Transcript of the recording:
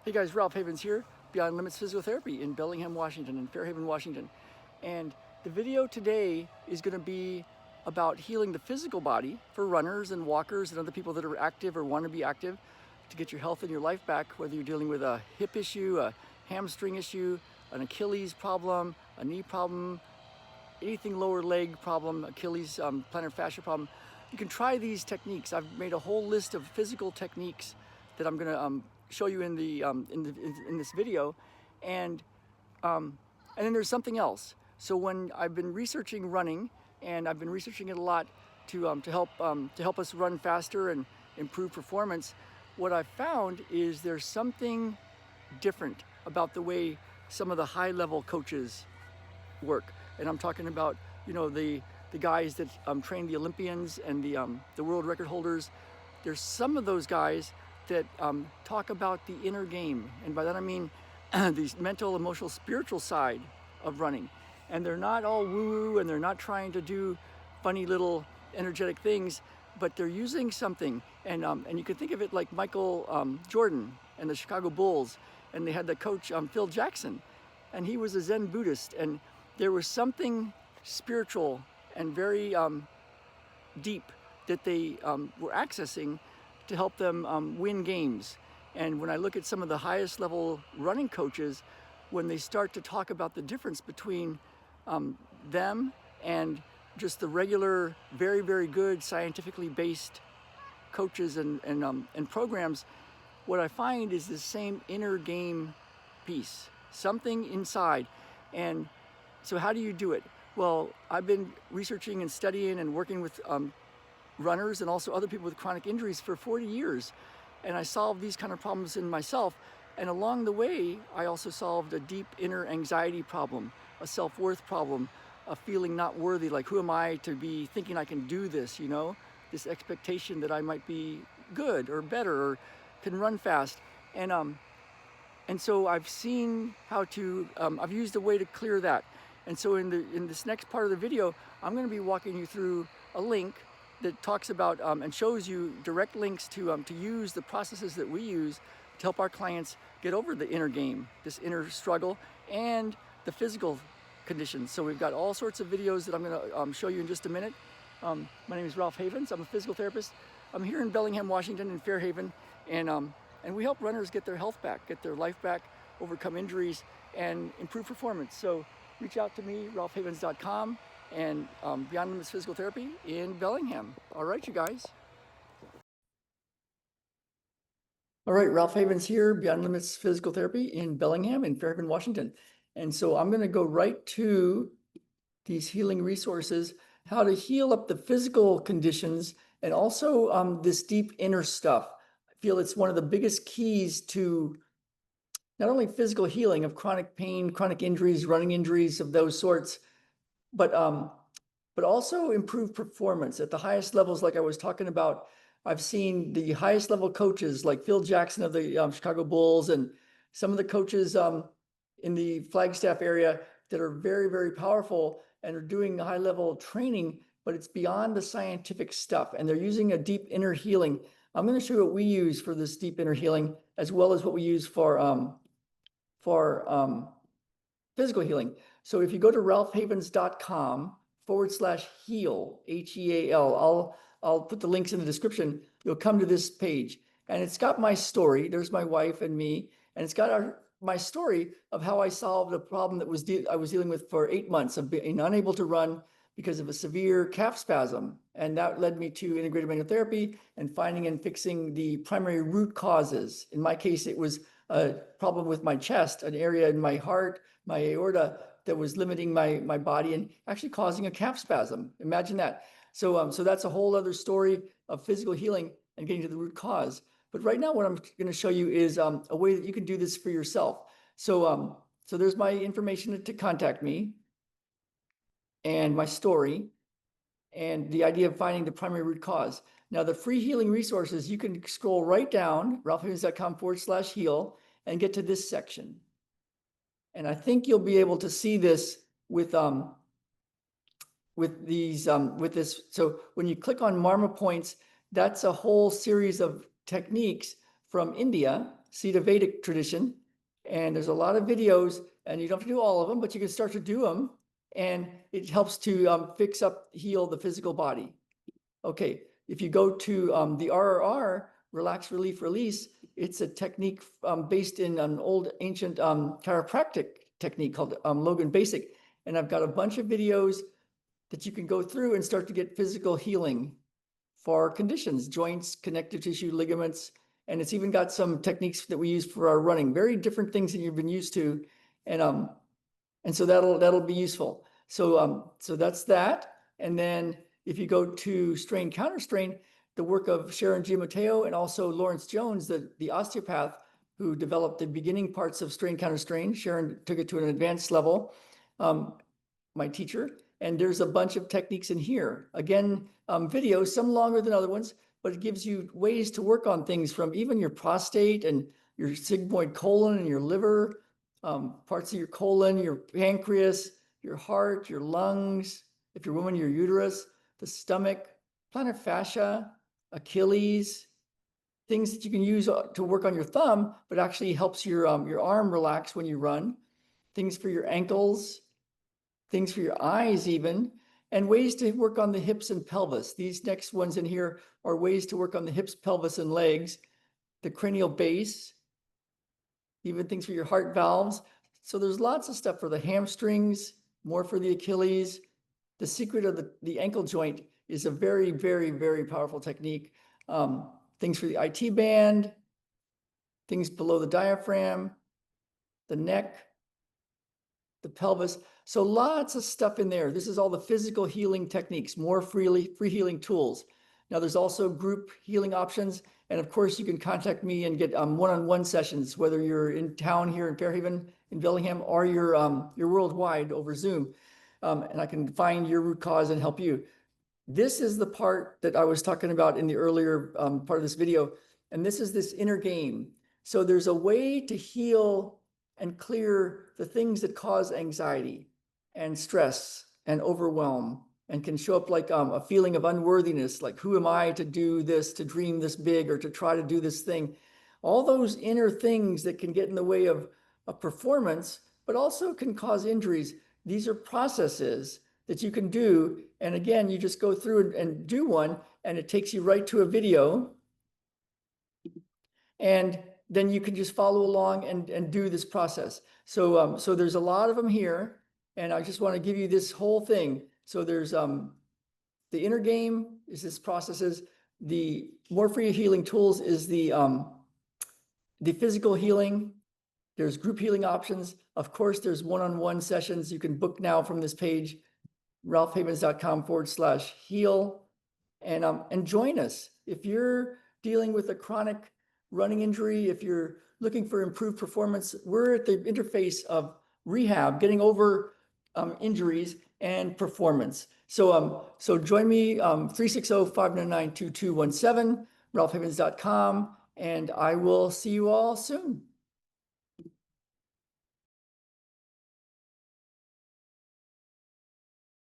Hey guys, Ralph Havens here, Beyond Limits Physical Therapy in Bellingham, Washington, and Fairhaven, Washington. And the video today is going to be about healing the physical body for runners and walkers and other people that are active or want to be active to get your health and your life back, whether you're dealing with a hip issue, a hamstring issue, an Achilles problem, a knee problem, anything lower leg problem, Achilles plantar fascia problem. You can try these techniques. I've made a whole list of physical techniques that I'm going to show you in this video, and then there's something else. So when I've been researching running, and I've been researching it a lot to help us run faster and improve performance, what I've found is there's something different about the way some of the high-level coaches work. And I'm talking about, you know, the guys that train the Olympians and the world record holders. There's some of those guys that talk about the inner game, and by that I mean the mental, emotional, spiritual side of running. And they're not all woo-woo, and they're not trying to do funny little energetic things, but they're using something. And you can think of it like Michael Jordan and the Chicago Bulls, and they had the coach Phil Jackson, and he was a Zen Buddhist, and there was something spiritual and very deep that they were accessing to help them win games. And when I look at some of the highest level running coaches, when they start to talk about the difference between them and just the regular, very, very good scientifically based coaches and programs, what I find is the same inner game piece, something inside. And so how do you do it? Well, I've been researching and studying and working with runners and also other people with chronic injuries for 40 years. And I solved these kind of problems in myself. And along the way, I also solved a deep inner anxiety problem, a self-worth problem, a feeling not worthy, like who am I to be thinking I can do this, you know? This expectation that I might be good or better or can run fast. And so I've seen how to, I've used a way to clear that. And so in this next part of the video, I'm gonna be walking you through a link that talks about and shows you direct links to use the processes that we use to help our clients get over the inner game, this inner struggle, and the physical conditions. So we've got all sorts of videos that I'm going to show you in just a minute. My name is Ralph Havens. I'm a physical therapist. I'm here in Bellingham, Washington, in Fairhaven, and we help runners get their health back, get their life back, overcome injuries, and improve performance. So reach out to me, ralphhavens.com. and Beyond Limits Physical Therapy in Bellingham. All right, you guys. All right, Ralph Havens here, Beyond Limits Physical Therapy in Bellingham in Fairhaven, Washington. And so I'm going to go right to these healing resources, how to heal up the physical conditions and also this deep inner stuff. I feel it's one of the biggest keys to not only physical healing of chronic pain, chronic injuries, running injuries of those sorts, but also improve performance at the highest levels. Like I was talking about, I've seen the highest level coaches like Phil Jackson of the Chicago Bulls and some of the coaches in the Flagstaff area that are very, very powerful and are doing high level training, but it's beyond the scientific stuff. And they're using a deep inner healing. I'm going to show you what we use for this deep inner healing, as well as what we use for physical healing. So if you go to ralphhavens.com/heal, HEAL, I'll put the links in the description. You'll come to this page, and it's got my story. There's my wife and me, and it's got my story of how I solved a problem that I was dealing with for 8 months of being unable to run because of a severe calf spasm. And that led me to integrative manual therapy and finding and fixing the primary root causes. In my case, it was a problem with my chest, an area in my heart, my aorta, that was limiting my body and actually causing a calf spasm. Imagine that. So that's a whole other story of physical healing and getting to the root cause. But right now, what I'm going to show you is a way that you can do this for yourself. So there's my information to contact me and my story and the idea of finding the primary root cause. Now, the free healing resources, you can scroll right down, ralphhavens.com/heal, and get to this section. And I think you'll be able to see this with this. So when you click on Marma points, that's a whole series of techniques from India Siddha Vedic tradition. And there's a lot of videos, and you don't have to do all of them, but you can start to do them. And it helps to fix up, heal the physical body. Okay, if you go to the RRR, Relax, Relief, Release, it's a technique based in an old ancient chiropractic technique called Logan Basic. And I've got a bunch of videos that you can go through and start to get physical healing for conditions, joints, connective tissue, ligaments, and it's even got some techniques that we use for our running, very different things than you've been used to. And so that'll be useful. So that's that. And then if you go to strain counter strain, the work of Sharon Giammatteo and also Lawrence Jones, the osteopath who developed the beginning parts of strain counter strain. Sharon took it to an advanced level, my teacher. And there's a bunch of techniques in here. Again, videos, some longer than other ones, but it gives you ways to work on things from even your prostate and your sigmoid colon and your liver, parts of your colon, your pancreas, your heart, your lungs, if you're a woman, your uterus, the stomach, plantar fascia, Achilles, things that you can use to work on your thumb, but actually helps your arm relax when you run, things for your ankles, things for your eyes even, and ways to work on the hips and pelvis. These next ones in here are ways to work on the hips, pelvis, and legs, the cranial base, even things for your heart valves. So there's lots of stuff for the hamstrings, more for the Achilles. The secret of the ankle joint is a very, very, very powerful technique. Things for the IT band, things below the diaphragm, the neck, the pelvis. So lots of stuff in there. This is all the physical healing techniques, more free healing tools. Now there's also group healing options. And of course you can contact me and get one-on-one sessions, whether you're in town here in Fairhaven, in Bellingham, or you're worldwide over Zoom. And I can find your root cause and help you. This is the part that I was talking about in the earlier part of this video. And this is this inner game. So there's a way to heal and clear the things that cause anxiety and stress and overwhelm, and can show up like a feeling of unworthiness, like who am I to do this, to dream this big, or to try to do this thing. All those inner things that can get in the way of a performance, but also can cause injuries. These are processes that you can do. And again, you just go through and do one, and it takes you right to a video. And then you can just follow along and do this process. So there's a lot of them here, and I just want to give you this whole thing. So there's the inner game is this processes. The more free healing tools is the physical healing. There's group healing options. Of course, there's one-on-one sessions you can book now from this page, ralphhavens.com/heal, and join us. If you're dealing with a chronic running injury, if you're looking for improved performance, we're at the interface of rehab, getting over injuries and performance. So join me, 360-599-2217, ralphhavens.com, and I will see you all soon.